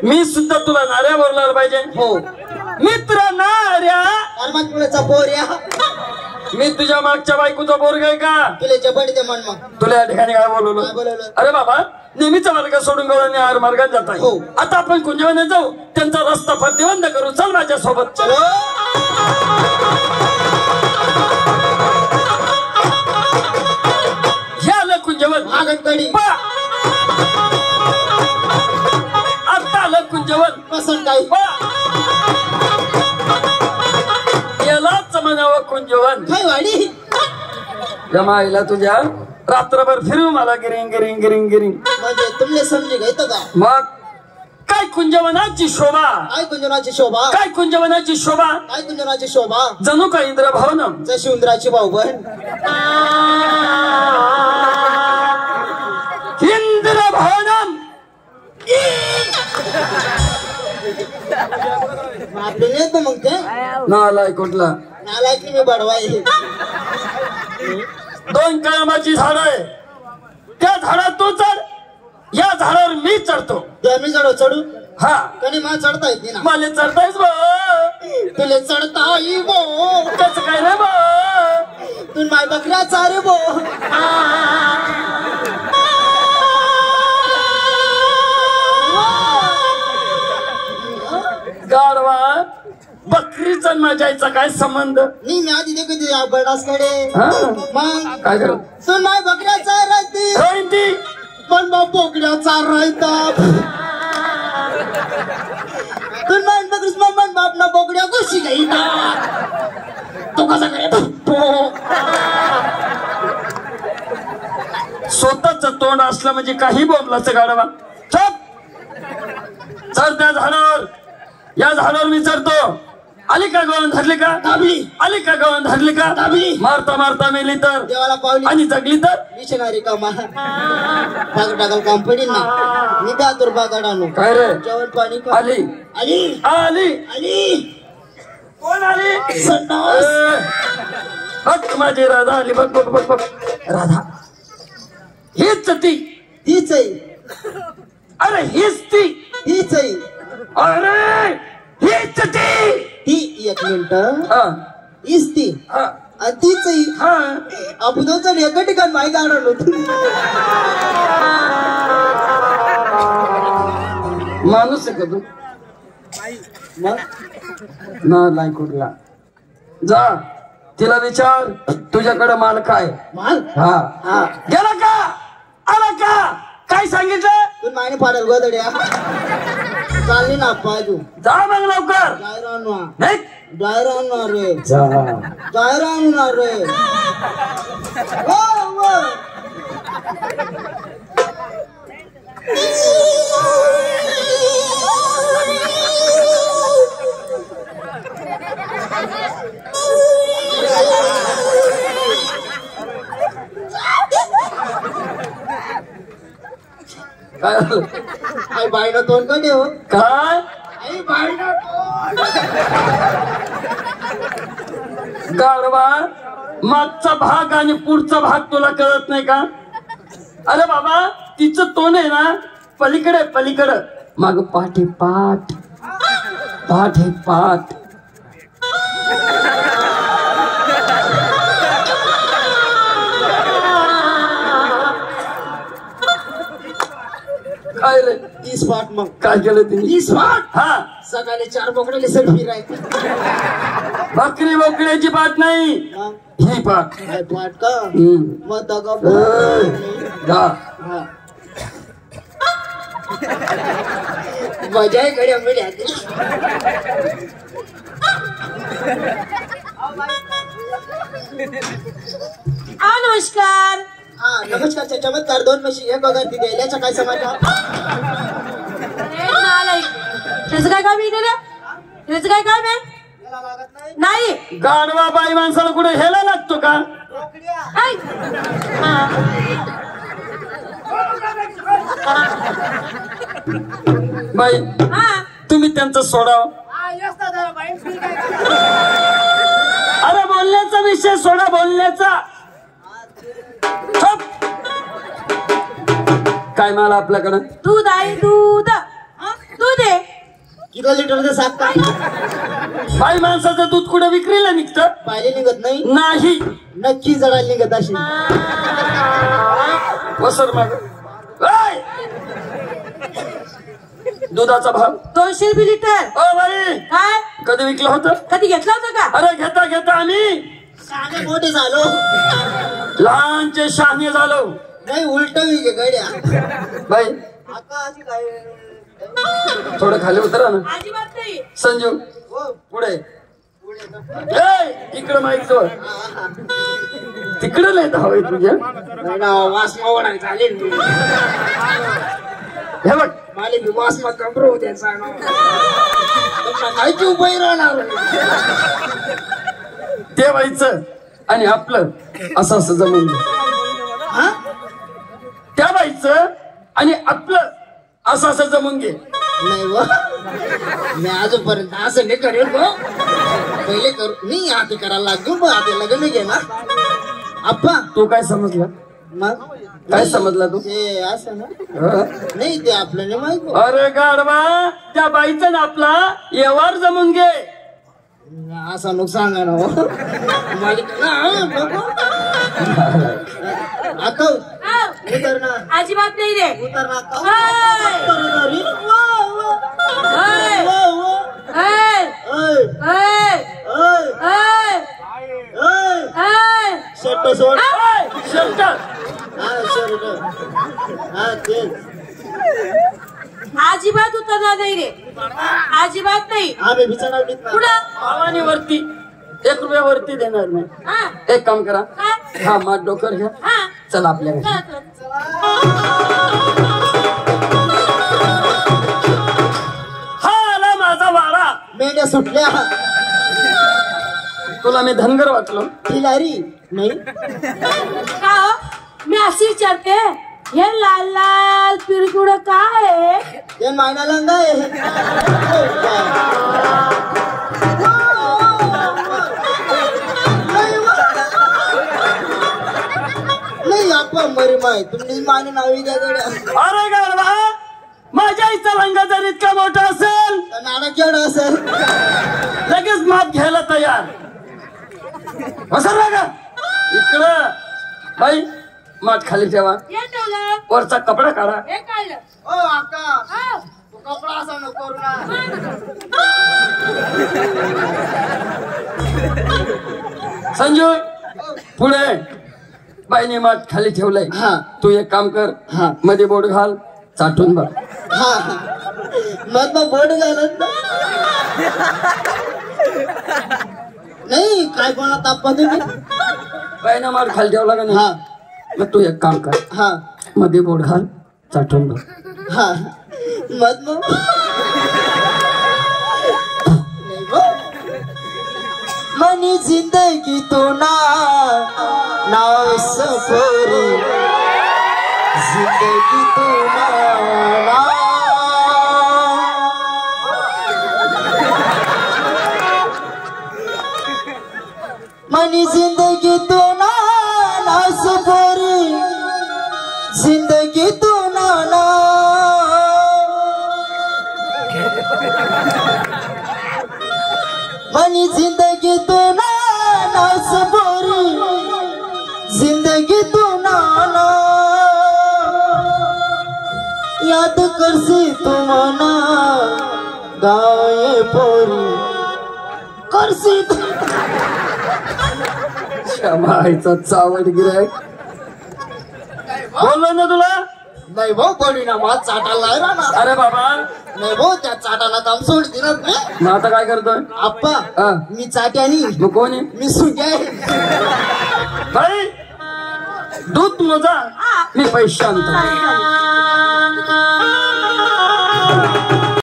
मी सुद्धा तुला नाऱ्या बोलणार पाहिजे. हो मित्र नाऱ्या अरमानपुळेचा पोर्या. मी तुझ्या मागच्या बायकोचा पोरग आहे का? तुला जबड दे मन मग. तुला या ठिकाणी काय बोलवलं? अरे बाबा नेहमीचा मार्ग सोडून गवळणी आर मार्गात जात आहे. हो. आता आपण कुंजवने जाऊ, त्यांचा रस्ता प्रतिबंध करू. चल माझ्या सोबत. चलो. हे आलं कुंजवन. आगतकडी. आता आलं कुंजवन. पसंत काय? यालाच म्हणावं कुंजवन. काय वाडी? जमाईला तुझ्या रात्रभर फिरू मला गिरिंग गिरिंग गिरिंग गिरिंग. म्हणजे तुमले समजे घेतो का? मग काय कुंजवनाची शोभा. काय कुंजनाची शोभा. काय कुंजवनाची शोभा. काय कुंजनाची शोभा. जणू का इंद्रभवनम. जशी उंदराची भाऊबण. इंद्रभवनम. आपले नेतो मग ते. नालाय कुठला. नालायक मी बडवाई. 2 कळंबाची झाड आहे. त्या झाडात तू चढ, या झाडावर मी चढतो. मी चढू चढू. हा कधी मला चढता येते ना. मला चढतायच बा. तुला चढता येई बो. कसं काय रे बा. तू माय बकऱ्या चारे बो. गाढवा बकरीचा माझ्याचा काय संबंध. मी आधी देखील बडासकडे. मग काय कर तू माय बकऱ्या चारती पण मग बोकड्याचा राहता. तू माय बकरीस मग बाप ना बोकड्या गोशी काही तो कसा काय. स्वतःच तोंड असलं म्हणजे काही बोललाच गाढवा. चप. चढ त्या झाडावर. या झाडावर मी चढतो. आली का गवळण धरली का? दाबली. आली का गवळण धरली का? दाबली. मारता मारता मेली तर देवाला पावली आणि जगली तर मिशनरी कामा भाग टाकाल काम पडील ना. मी त्या तुर बागाड आणू. काय रे जेवण पाणी कर. आली आली आली आली. कोण आली? संडास. बघ माझी राधा आली. बघ बघ बघ बघ राधा. हीच ती. हीच आहे. अरे हीच ती. हीच आहे. अरे हीच ती. ही 1 मिनिट. हा हीच ती. हा आणि तीच आहे. हा आपण दोन एका ठिकाण माहिती काढलो. माणूस आहे का तू? मग ना लाई कुठला. जा तिला विचार तुझ्याकडे माल काय. माल. हा हा गेला का? आला का? काय सांगितलं? तू मायने पाडेल गोदड्या. चालली ना पाजू. जा मग लवकर. जायरानवा. नाही जायरा आणणार रे. जा. जायरा आणणार रे. हो हो. काय झालं? आई बाईनं तोंड कधी हो. काय आई बाईनं तोंड. गाढवा मागचा भाग आणि पुढचा भाग तुला कळत नाही का? अरे बाबा तिचं तोंड आहे ना पलीकडे पलीकडं. माग पाठ आहे पाठ. पाठ आहे पाठ. काय रे 30 पाठ. मग काय केलं तिने? 30 पाठ. हा सकाळी 4 बोकडेले सेल्फी राहते. बकरी बोकड्याची पाठ नाही ही पाठ. पाठ का? मग दगा. जा. मजा आहे गड्या मिळ्या. नमस्कार. हा नमस्कारच्या चमत्कार 2 म्हशी 1 वगैरे दिले. याचा काय समाचार? त्याचं काय काम आहे? त्याचं काय काम आहे? नाही. गाढवा बाई माणसाला कुठे हेला लागतो का? बाई तुम्ही त्यांचं सोडाव. अरे बोलण्याचा विषय सोडा, बोलण्याचा. चुप. काय माल आपल्याकडं? दूध आहे, दूध. दूध आहे. किती लिटरचं सात काय बाई माणसाचं दूध कुठं विक्रीला निघतं? पाहिले निघत नाही. नाही. नक्की जगायला निघत अशी. वसर माग. ऐ! दुधाचा भाव 200 रुपये लिटर. ओ बाई, काय कधी विकलं होतं? कधी घेतला होता का? अरे घेता घेता आम्ही साधे मोठे झालो. लहानचे शहाणे झालो. नाही उलट विके गड्या. बाई आता अशी काय थोडं खाली उतरा ना. अजिबात नाही. संजू हो पुढे. पुढे ए, इकडं माहित जवळ. तिकडं नाही धाव तुझ्या. वास मावणार चालेल. हे बघ माले बी वास मा कमरो होते माहिती उभं राहणार. ते व्हायचं आणि आपलं असं असं जमून घे. हा त्या बाईचं आणि आपलं असं असं जमून घे. नाही व मी आजपर्यंत असं नाही करेल व. पहिले करू मी आता करायला लागलो मग आता लग्न घेणार. आप्पा तू काय समजला? मग काय समजला तू? ते असं ना हं? नाही ते आपलं नाही माहित. अरे गाडवा, त्या बाईचा ना आपला व्यवहार जमून घे. असं नको सांगा ना हो. आता आव. उतर ना अजिबात नाही रे. उतर ना आता. ऐ. उतर ना रे. ऐ. वा, वा. ऐ. ओय, ऐ. ओय, ऐ. ओय. ऐ. शर्ट सोड. शर्ट. हा शर्ट. हा तेच. अजिबात उतरणार नाही रे. अजिबात नाही. आम्ही बिचारा पुढं. भावानी वरती 1 रुपया वरती देणार नाही. हा. एक काम करा, काय? हा मात डोकर घ्या. हा. चला आपल्या घरी. चला, चला. हा आला माझा वारा. मेंढ्या सुटल्या. तुला मी धनगर वाटलो. खिलारी नाही. का हो? मी अशी विचारते, हे लाल लाल पिरकुड काय आहे? ते मायना लंगा आहे. नाही आपण मरी माय तुम्ही माने नावी द्या गड्या. अरे गाडवा, माझ्या आईचा रंग जर इतका मोठा असेल तर नाना केवढं असेल. लगेच माप घ्यायला तयार. बसर का इकडं. बाई मात खाली ठेवा. हे ठेवलं. वरचा कपडा काढा. हे काढलं. ओ अक्का हा. तू कपडा असा नको करू ना. संजू पुढे. बाईने मात खाली ठेवलंय. हा. तू एक काम कर, हा. मध्ये बोट घाल, चाटून बघ. हा मग बोट घालत नाही काय कोणा तापा तुम्ही. बाईने मात खाली ठेवला का हा नाही? मग तू एक काम कर, हा मध्ये बोट घाल, चाटून बघ. हा मग मनी जिंदगी तो ना सफरी जिंदगी तो ना मनी जिंदगी तो ना सफरी जिंदगी तो ना मनी जिंदगी तो ना सफरी जिंदगी तो ना याद करसी तुम्हाना गाये पोरी करसी मायचा चावट गिराय. बोललो ना तुला. नाही भाऊ पडी ना मग चाटायला आहे ना. अरे बाबा, नाही भाऊ त्या चाटाला काम सोड दिलं मी. मग आता काय करतोय? आप्पा हा. मी चाट्यानी मग कोण आहे? मी सुग्या आहे. बाई दूध मोजा, मी पैसे आणतो.